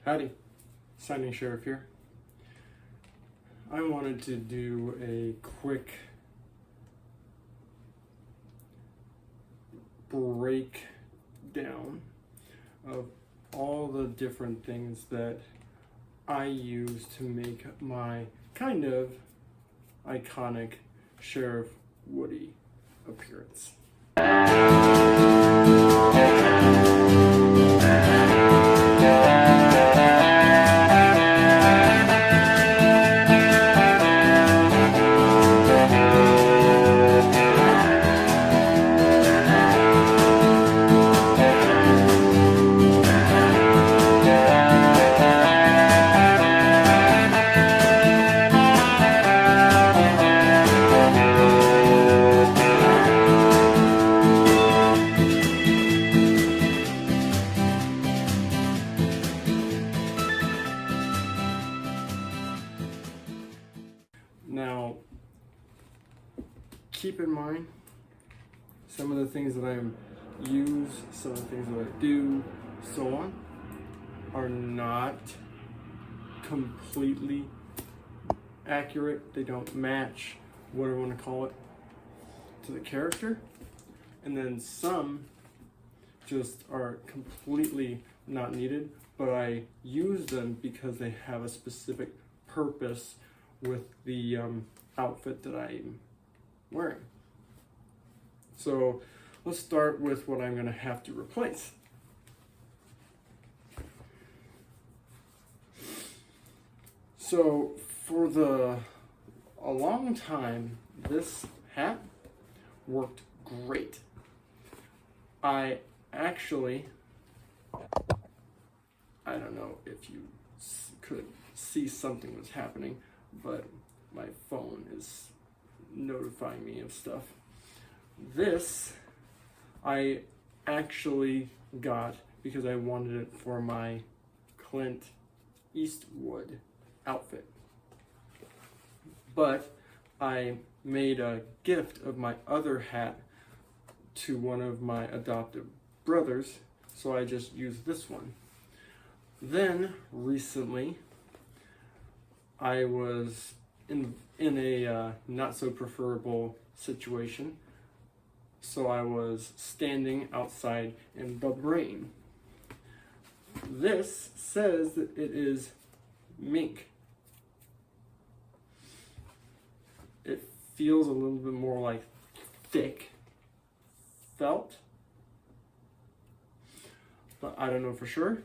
Howdy, Signing Sheriff here. I wanted to do a quick breakdown of all the different things that I use to make my kind of iconic Sheriff Woody appearance. Now, keep in mind, some of the things that I use, some of the things that I do, so on, are not completely accurate. They don't match, whatever you want to call it, to the character. And then some just are completely not needed, but I use them because they have a specific purpose with the outfit that I'm wearing. So let's start with what I'm going to have to replace. So for a long time, this hat worked great. I actually, I don't know if you could see something was happening, but my phone is notifying me of stuff. This I actually got because I wanted it for my Clint Eastwood outfit. But I made a gift of my other hat to one of my adoptive brothers, so I just used this one. Then recently I was in a not so preferable situation, so I was standing outside in the rain. This says that it is mink. It feels a little bit more like thick felt, but I don't know for sure.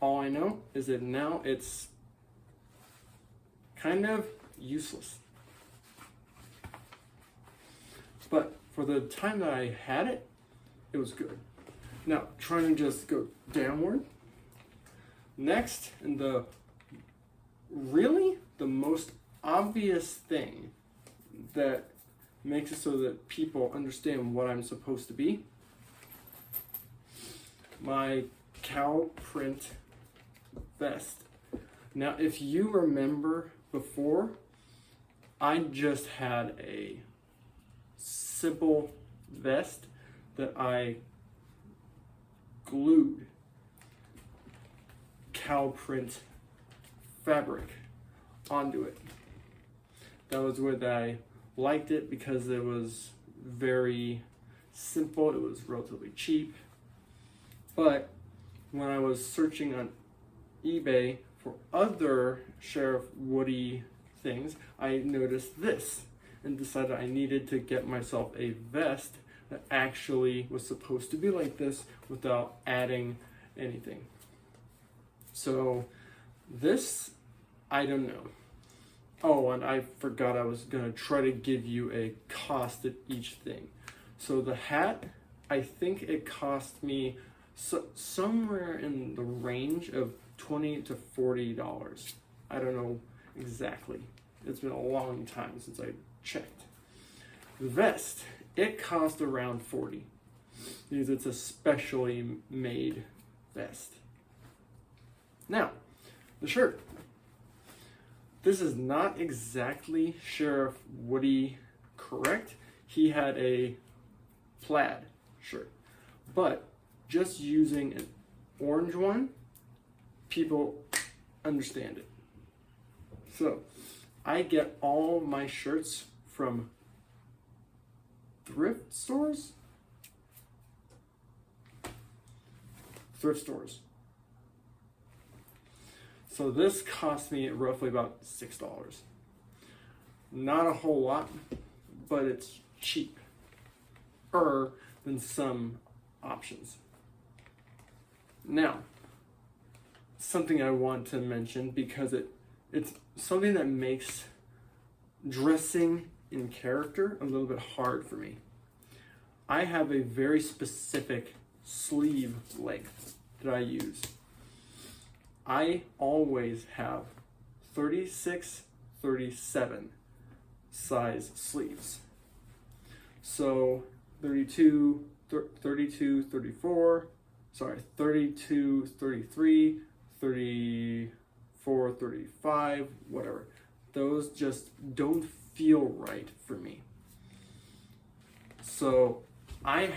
All I know is that now it's kind of useless. But for the time that I had it, it was good. Now, trying to just go downward. Next, and the most obvious thing that makes it so that people understand what I'm supposed to be, my cow print vest. Now, if you remember before, I just had a simple vest that I glued cow print fabric onto it. That was what I liked it because it was very simple, it was relatively cheap. But when I was searching on eBay for other Sheriff Woody things, I noticed this and decided I needed to get myself a vest that actually was supposed to be like this without adding anything. So this, I don't know. Oh, and I forgot I was gonna try to give you a cost of each thing. So the hat, I think it cost me somewhere in the range of $20 to $40. I don't know exactly. It's been a long time since I checked. The vest, it cost around $40 because it's a specially made vest. Now, the shirt. This is not exactly Sheriff Woody correct. He had a plaid shirt, but just using an orange one, people understand it. So I get all my shirts from thrift stores. So this cost me roughly about $6. Not a whole lot, but it's cheaper than some options. Now, something I want to mention because it's something that makes dressing in character a little bit hard for me. I have a very specific sleeve length that I use. I always have 36, 37 size sleeves. So 32, 32, 34, 32, 33, 34, 35, whatever. Those just don't feel right for me. So I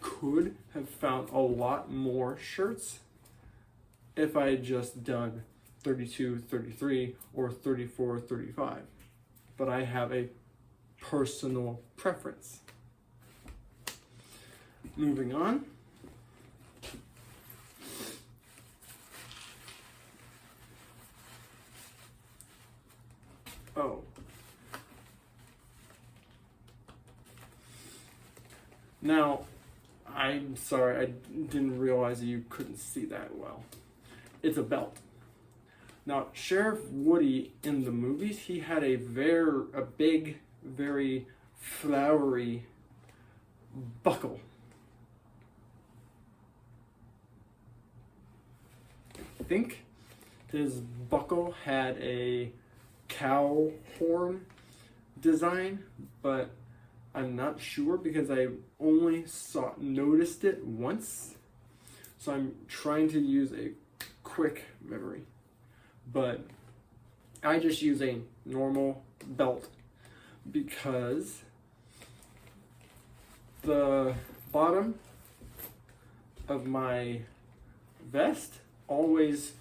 could have found a lot more shirts if I had just done 32, 33, or 34, 35. But I have a personal preference. Moving on. Oh. Now, I'm sorry, I didn't realize that you couldn't see that well. It's a belt. Now, Sheriff Woody in the movies, he had a big, very flowery buckle. I think his buckle had a cow horn design, but I'm not sure because I only noticed it once. So I'm trying to use a quick memory. But I just use a normal belt because the bottom of my vest always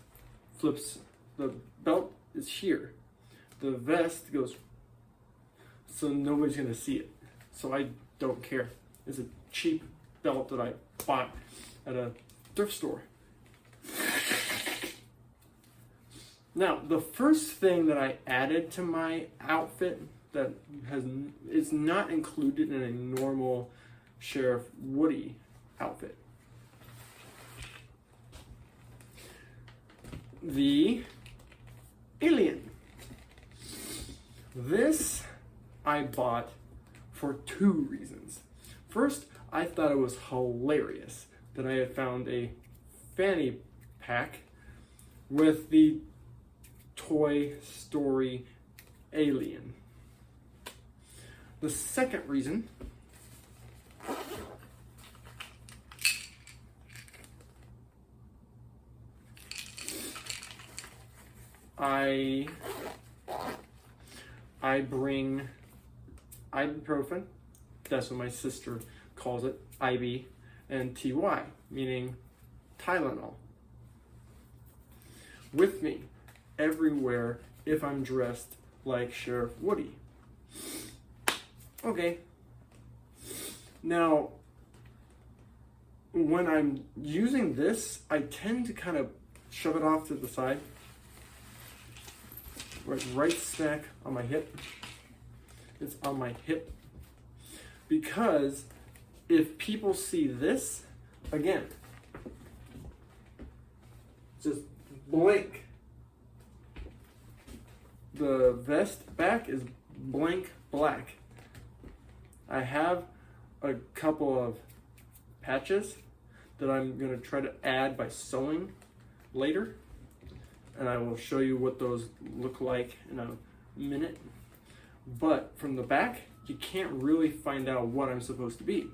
flips. The belt is here. The vest goes, so nobody's gonna see it. So I don't care. It's a cheap belt that I bought at a thrift store. Now, the first thing that I added to my outfit that is not included in a normal Sheriff Woody outfit. The alien. This I bought for two reasons. First, I thought it was hilarious that I had found a fanny pack with the Toy Story alien. The second reason I bring ibuprofen, that's what my sister calls it, IB, and TY, meaning Tylenol, with me everywhere if I'm dressed like Sheriff Woody. Okay. Now, when I'm using this, I tend to kind of shove it off to the side, right smack on my hip. It's on my hip. Because if people see this, again, just blank. The vest back is blank black. I have a couple of patches that I'm going to try to add by sewing later. And I will show you what those look like in a minute. But from the back, you can't really find out what I'm supposed to be.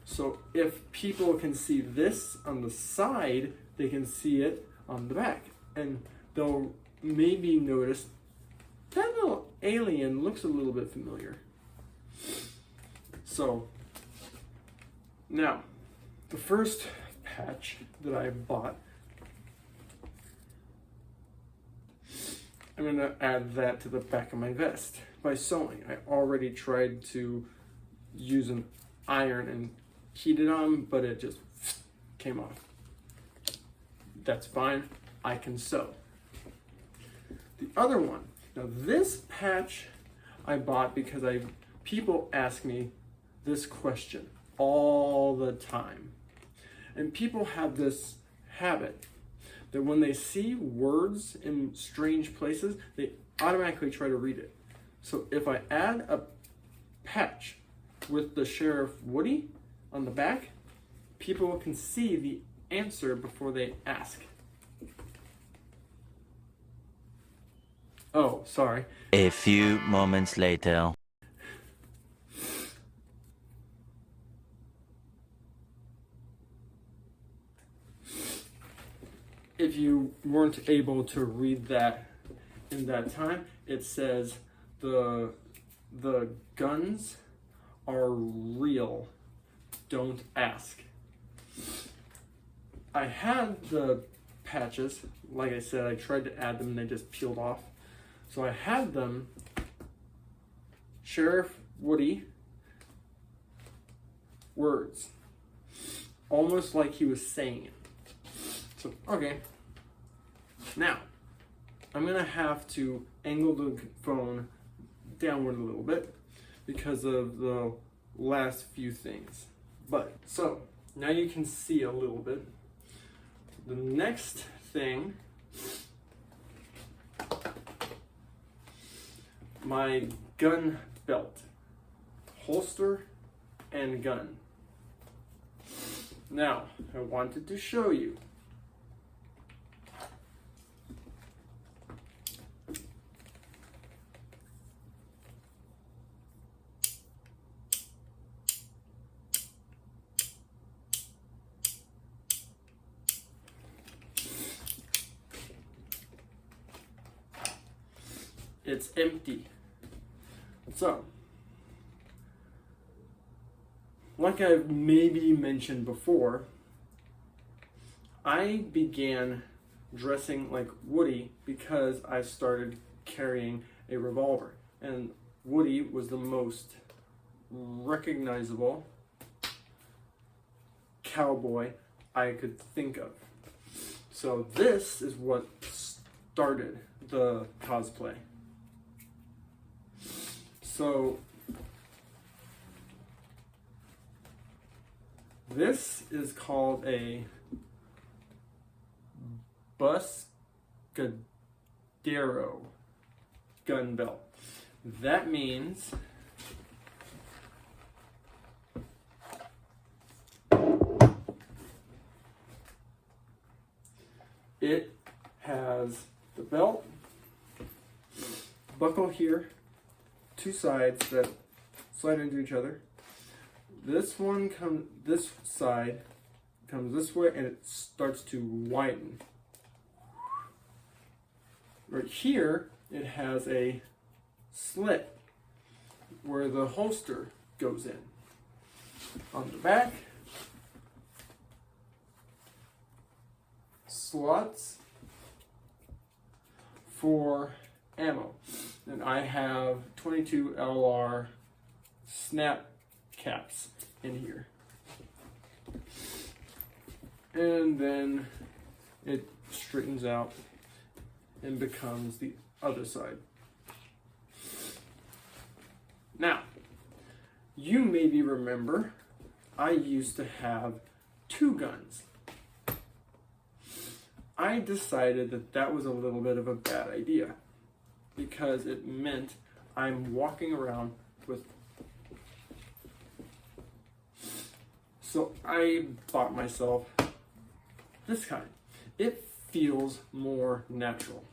So if people can see this on the side, they can see it on the back. And they'll maybe notice that little alien looks a little bit familiar. So now, the first patch that I bought I'm gonna add that to the back of my vest by sewing. I already tried to use an iron and heat it on, but it just came off. That's fine, I can sew. The other one, now this patch I bought because people ask me this question all the time. And people have this habit that when they see words in strange places, they automatically try to read it. So if I add a patch with the Sheriff Woody on the back, people can see the answer before they ask. Oh, sorry. A few moments later. If you weren't able to read that in that time, it says the guns are real. Don't ask. I had the patches, like I said, I tried to add them and they just peeled off. So I had them, Sheriff Woody words, almost like he was saying it. So, okay. Now, I'm gonna have to angle the phone downward a little bit because of the last few things. But, so, now you can see a little bit. The next thing, my gun belt, holster and gun. Now, I wanted to show you. It's empty. So, like I've maybe mentioned before, I began dressing like Woody because I started carrying a revolver. And Woody was the most recognizable cowboy I could think of. So this is what started the cosplay. So this is called a Buscadero gun belt. That means it has the belt, buckle here, two sides that slide into each other. This side comes this way and it starts to widen. Right here, it has a slit where the holster goes in. On the back, slots for ammo. And I have 22 LR snap caps in here. And then it straightens out and becomes the other side. Now, you maybe remember I used to have two guns. I decided that that was a little bit of a bad idea because it meant I'm walking around with. So I bought myself this kind. It feels more natural.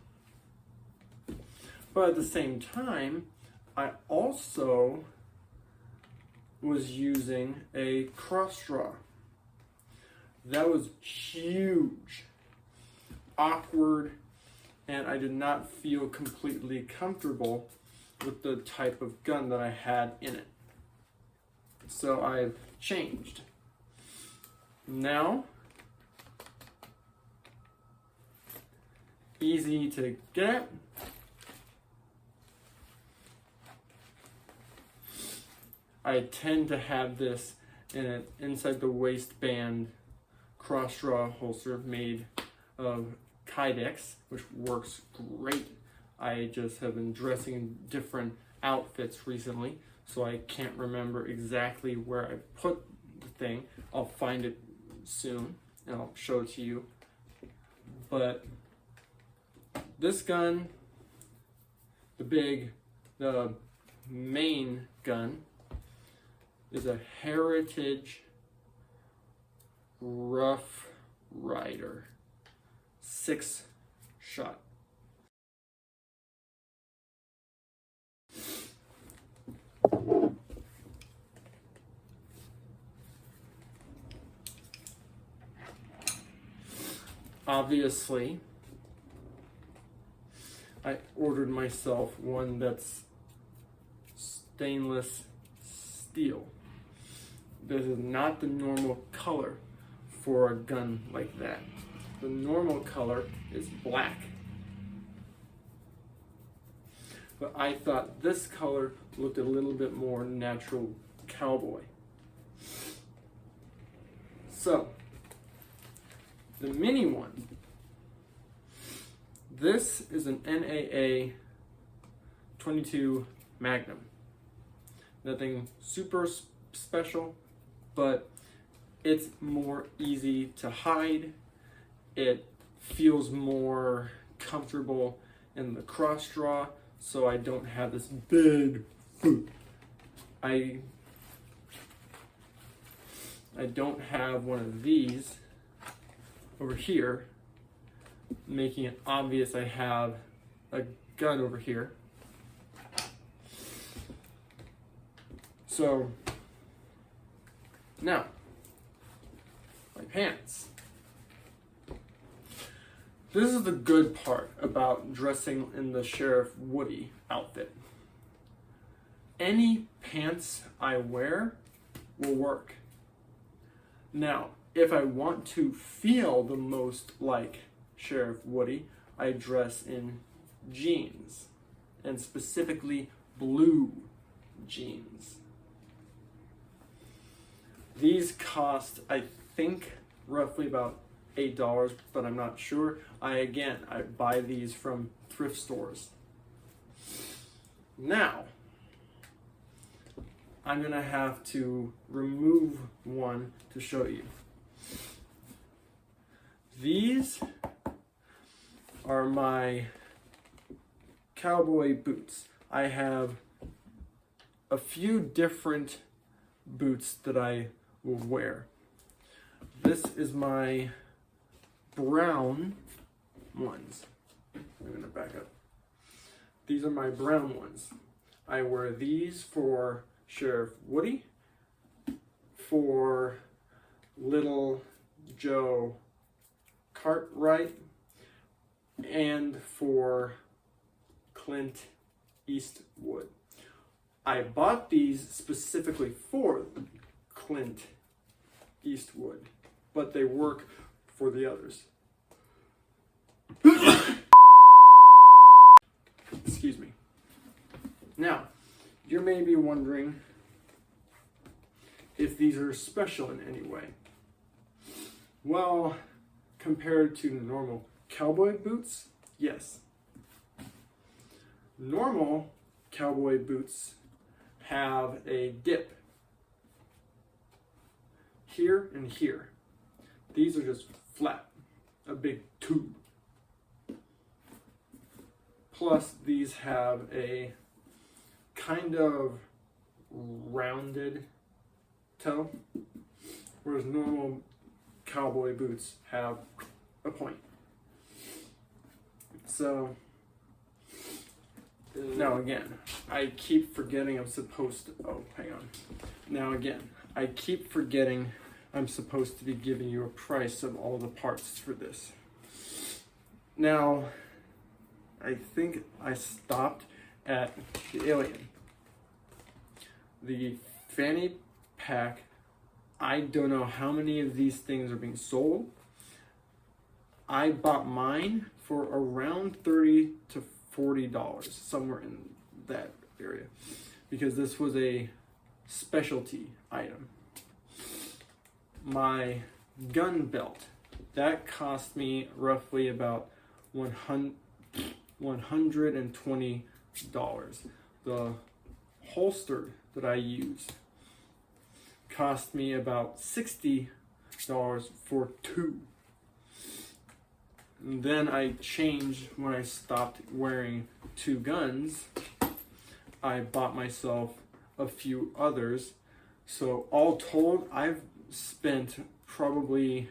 But at the same time, I also was using a cross draw. That was huge, awkward, and I did not feel completely comfortable with the type of gun that I had in it. So I've changed. Now, easy to get, I tend to have this in an inside the waistband cross-draw holster made of Kydex, which works great. I just have been dressing in different outfits recently, so I can't remember exactly where I put the thing. I'll find it soon and I'll show it to you. But this gun, the main gun, is a Heritage Rough Rider 6-shot. Obviously, I ordered myself one that's stainless steel. This is not the normal color for a gun like that. The normal color is black. But I thought this color looked a little bit more natural cowboy. So, the mini one. This is an NAA 22 Magnum. Nothing super special, but it's more easy to hide. It feels more comfortable in the cross draw, so I don't have this big boot. I don't have one of these over here, making it obvious I have a gun over here. So now, my pants. This is the good part about dressing in the Sheriff Woody outfit. Any pants I wear will work. Now, if I want to feel the most like Sheriff Woody, I dress in jeans, and specifically blue jeans. These cost, I think, roughly about $8, but I'm not sure. I buy these from thrift stores. Now, I'm gonna have to remove one to show you. These are my cowboy boots. I have a few different boots that I will wear. This is my brown ones. I'm gonna back up. These are my brown ones. I wear these for Sheriff Woody, for Little Joe Cartwright, and for Clint Eastwood. I bought these specifically for Clint Eastwood, but they work for the others. Excuse me. Now, you may be wondering if these are special in any way. Well, compared to normal cowboy boots, yes. Normal cowboy boots have a dip here and here. These are just flat, a big tube. Plus, these have a kind of rounded toe, whereas normal cowboy boots have a point. So, now again, I keep forgetting I'm supposed to, I keep forgetting I'm supposed to be giving you a price of all the parts for this. Now, I think I stopped at the Alien. The fanny pack, I don't know how many of these things are being sold. I bought mine for around $30 to $40, somewhere in that area, because this was a specialty item. My gun belt, that cost me roughly about $120. The holster that I use cost me about $60 for two. And then I changed when I stopped wearing two guns. I bought myself a few others. So all told, I've spent probably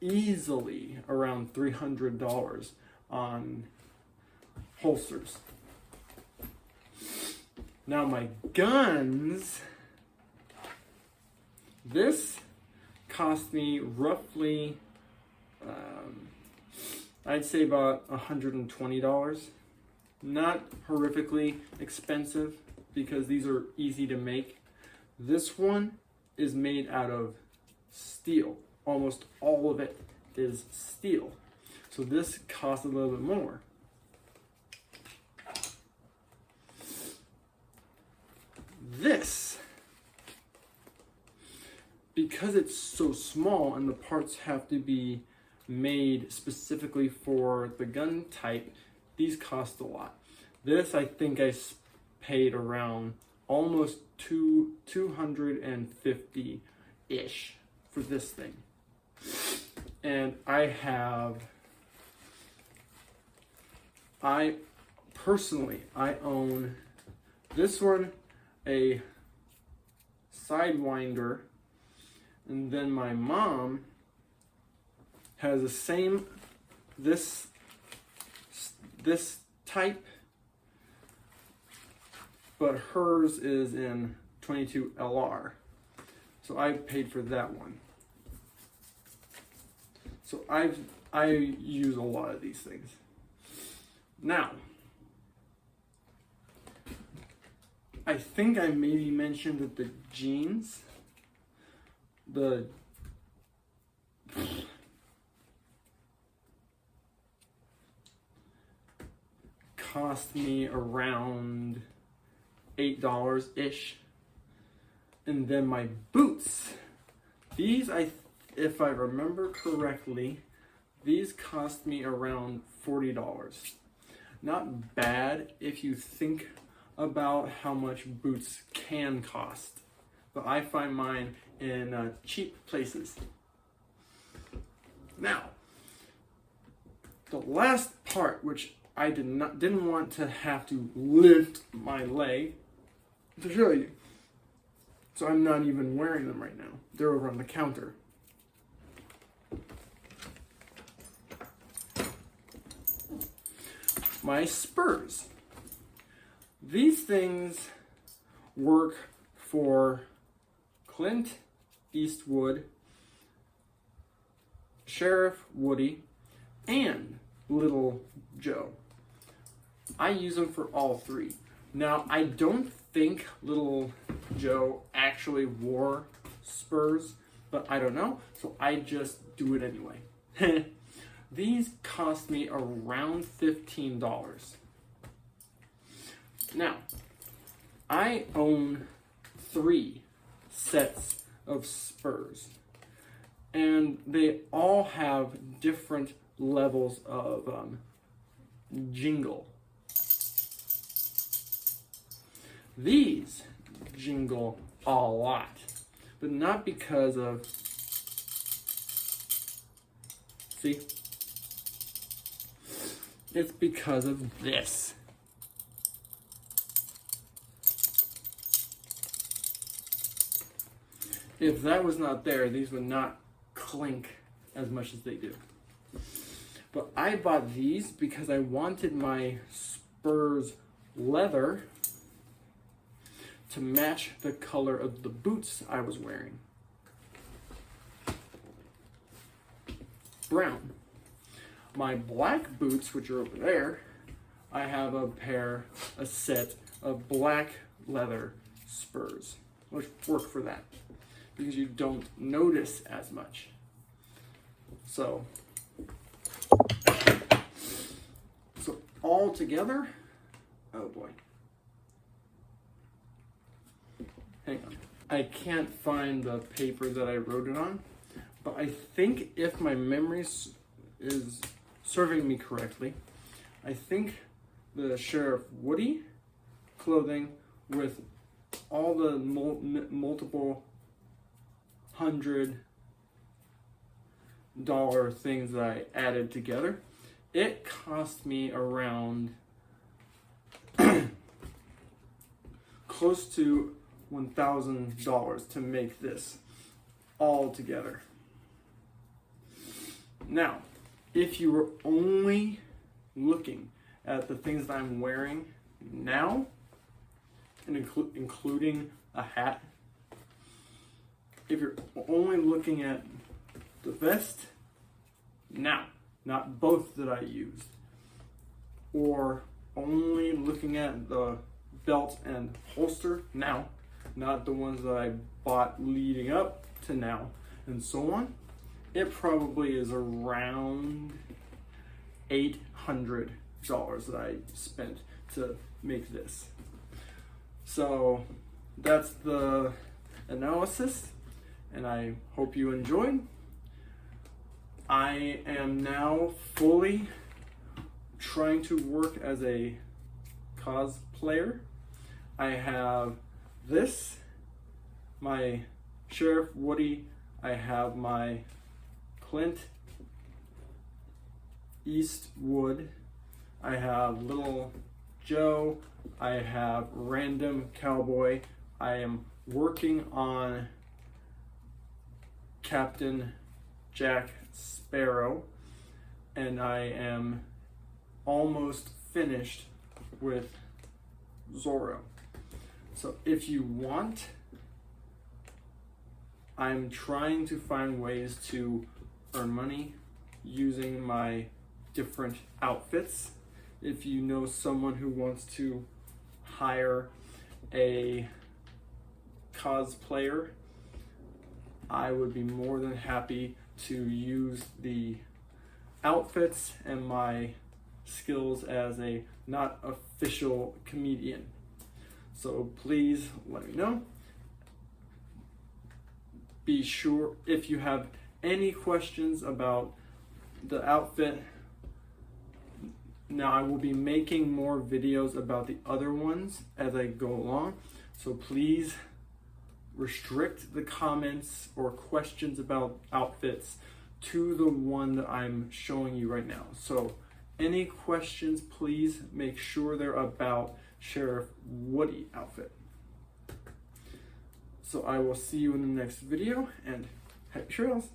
easily around $300 on holsters. Now my guns, this cost me roughly, I'd say about $120. Not horrifically expensive because these are easy to make. This one is made out of steel. Almost all of it is steel. So this costs a little bit more. This, because it's so small and the parts have to be made specifically for the gun type, these cost a lot. This, I think I paid around almost $250-ish for this thing. And I own this one, a Sidewinder, and then my mom has the same, this type, but hers is in 22 LR. So I paid for that one. So I use a lot of these things. Now, I think I maybe mentioned that the jeans, cost me around $8-ish. And then my boots, these, if I remember correctly, these cost me around $40. Not bad if you think about how much boots can cost, but I find mine in cheap places. Now, the last part, which I didn't want to have to lift my leg to show you, so I'm not even wearing them right now. They're over on the counter. My spurs. These things work for Clint Eastwood, Sheriff Woody, and Little Joe. I use them for all three. Now, I don't think Little Joe actually wore spurs, but I don't know, so I just do it anyway. These cost me around $15. Now, I own 3 sets of spurs, and they all have different levels of jingle. These jingle a lot, but not because of, see? It's because of this. If that was not there, these would not clink as much as they do. But I bought these because I wanted my spurs leather to match the color of the boots I was wearing. Brown. My black boots, which are over there, I have a set of black leather spurs, which work for that, because you don't notice as much. So all together, oh boy. Hang on. I can't find the paper that I wrote it on, but I think if my memory is serving me correctly, I think the Sheriff Woody clothing with all the multiple $100 things that I added together, it cost me around close to $1,000 to make this all together. Now, if you were only looking at the things that I'm wearing now, and including a hat, if you're only looking at the vest now, not both that I used, or only looking at the belt and holster now, not the ones that I bought leading up to now, and so on, it probably is around $800 that I spent to make this. So that's the analysis, and I hope you enjoyed. I am now fully trying to work as a cosplayer. I have this, my Sheriff Woody, I have my Clint Eastwood, I have Little Joe, I have Random Cowboy, I am working on Captain Jack Sparrow, and I am almost finished with Zorro. So if you want, I'm trying to find ways to earn money using my different outfits. If you know someone who wants to hire a cosplayer, I would be more than happy to use the outfits and my skills as a not official comedian. So please let me know. Be sure, if you have any questions about the outfit, now I will be making more videos about the other ones as I go along. So please restrict the comments or questions about outfits to the one that I'm showing you right now. So any questions, please make sure they're about Sheriff Woody outfit. So I will see you in the next video, and happy trails!